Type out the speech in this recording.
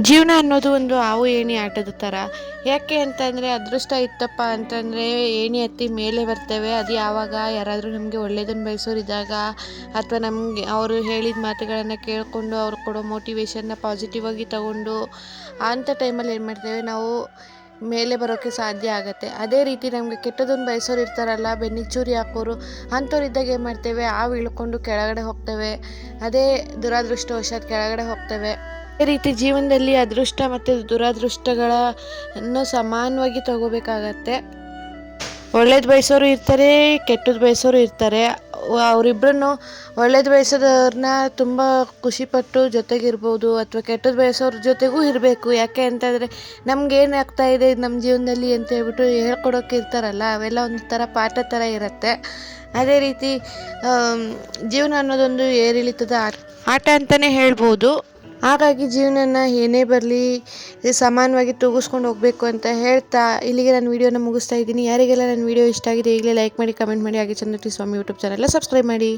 ಜೀವನ ಅನ್ನೋದು ಒಂದು ಹಾವು ಏಣಿ ಆಟದ ಥರ. ಯಾಕೆ ಅಂತಂದರೆ ಅದೃಷ್ಟ ಇತ್ತಪ್ಪ ಅಂತಂದರೆ ಏಣಿ ಹತ್ತಿ ಮೇಲೆ ಬರ್ತೇವೆ. ಅದು ಯಾವಾಗ ಯಾರಾದರೂ ನಮಗೆ ಒಳ್ಳೆಯದನ್ನು ಬಯಸೋರಿದ್ದಾಗ, ಅಥವಾ ನಮಗೆ ಅವರು ಹೇಳಿದ ಮಾತುಗಳನ್ನು ಕೇಳಿಕೊಂಡು ಅವ್ರು ಕೊಡೋ ಮೋಟಿವೇಶನ್ನ ಪಾಸಿಟಿವ್ ಆಗಿ ತಗೊಂಡು ಅಂಥ ಟೈಮಲ್ಲಿ ಏನು ಮಾಡ್ತೇವೆ ನಾವು ಮೇಲೆ ಬರೋಕ್ಕೆ ಸಾಧ್ಯ ಆಗುತ್ತೆ. ಅದೇ ರೀತಿ ನಮಗೆ ಕೆಟ್ಟದನ್ನು ಬಯಸೋರು ಇರ್ತಾರಲ್ಲ, ಬೆನ್ನಿಗೆ ಚೂರಿ ಹಾಕೋರು, ಅಂಥವ್ರಿದ್ದಾಗ ಏನು ಮಾಡ್ತೇವೆ ಇಳ್ಕೊಂಡು ಕೆಳಗಡೆ ಹೋಗ್ತೇವೆ. ಅದೇ ದುರಾದೃಷ್ಟವಶಾತ್ ಕೆಳಗಡೆ ಹೋಗ್ತೇವೆ. ಅದೇ ರೀತಿ ಜೀವನದಲ್ಲಿ ಅದೃಷ್ಟ ಮತ್ತು ದುರಾದೃಷ್ಟಗಳನ್ನು ಸಮಾನವಾಗಿ ತಗೋಬೇಕಾಗತ್ತೆ. ಒಳ್ಳೇದು ಬಯಸೋರು ಇರ್ತಾರೆ, ಕೆಟ್ಟದ್ದು ಬಯಸೋರು ಇರ್ತಾರೆ. ಅವರಿಬ್ಬರನ್ನು ಒಳ್ಳೇದು ಬಯಸೋದವ್ರನ್ನ ತುಂಬ ಖುಷಿಪಟ್ಟು ಜೊತೆಗಿರ್ಬೋದು, ಅಥವಾ ಕೆಟ್ಟದ್ದು ಬಯಸೋರ ಜೊತೆಗೂ ಇರಬೇಕು. ಯಾಕೆ ಅಂತಂದರೆ ನಮಗೇನು ಆಗ್ತಾ ಇದೆ ನಮ್ಮ ಜೀವನದಲ್ಲಿ ಅಂತ ಹೇಳ್ಬಿಟ್ಟು ಹೇಳ್ಕೊಡೋಕೆ ಇರ್ತಾರಲ್ಲ, ಅವೆಲ್ಲ ಒಂದು ಥರ ಪಾಠ ಥರ ಇರುತ್ತೆ. ಅದೇ ರೀತಿ ಜೀವನ ಅನ್ನೋದೊಂದು ಏರಿಳಿತದ ಆಟ ಅಂತಲೇ ಹೇಳ್ಬೋದು. ಹಾಗಾಗಿ ಜೀವನನ ಏನೇ ಬರಲಿ ಸಮಾನವಾಗಿ ತೂಗಿಸ್ಕೊಂಡು ಹೋಗಬೇಕು ಅಂತ ಹೇಳ್ತಾ ಇಲ್ಲಿಗೆ ನಾನು ವೀಡಿಯೋನ ಮುಗಿಸ್ತಾ ಇದ್ದೀನಿ. ಯಾರಿಗೆಲ್ಲ ನನ್ನ ವೀಡಿಯೋ ಇಷ್ಟ ಆಗಿದೆ ಈಗಲೇ ಲೈಕ್ ಮಾಡಿ, ಕಮೆಂಟ್ ಮಾಡಿ, ಹಾಗೆ ಚಂದ್ರ ಟಿ ಸ್ವಾಮಿ ಯೂಟ್ಯೂಬ್ ಚಾನಲ್ನ ಸಬ್ಸ್ಕ್ರೈಬ್ ಮಾಡಿ.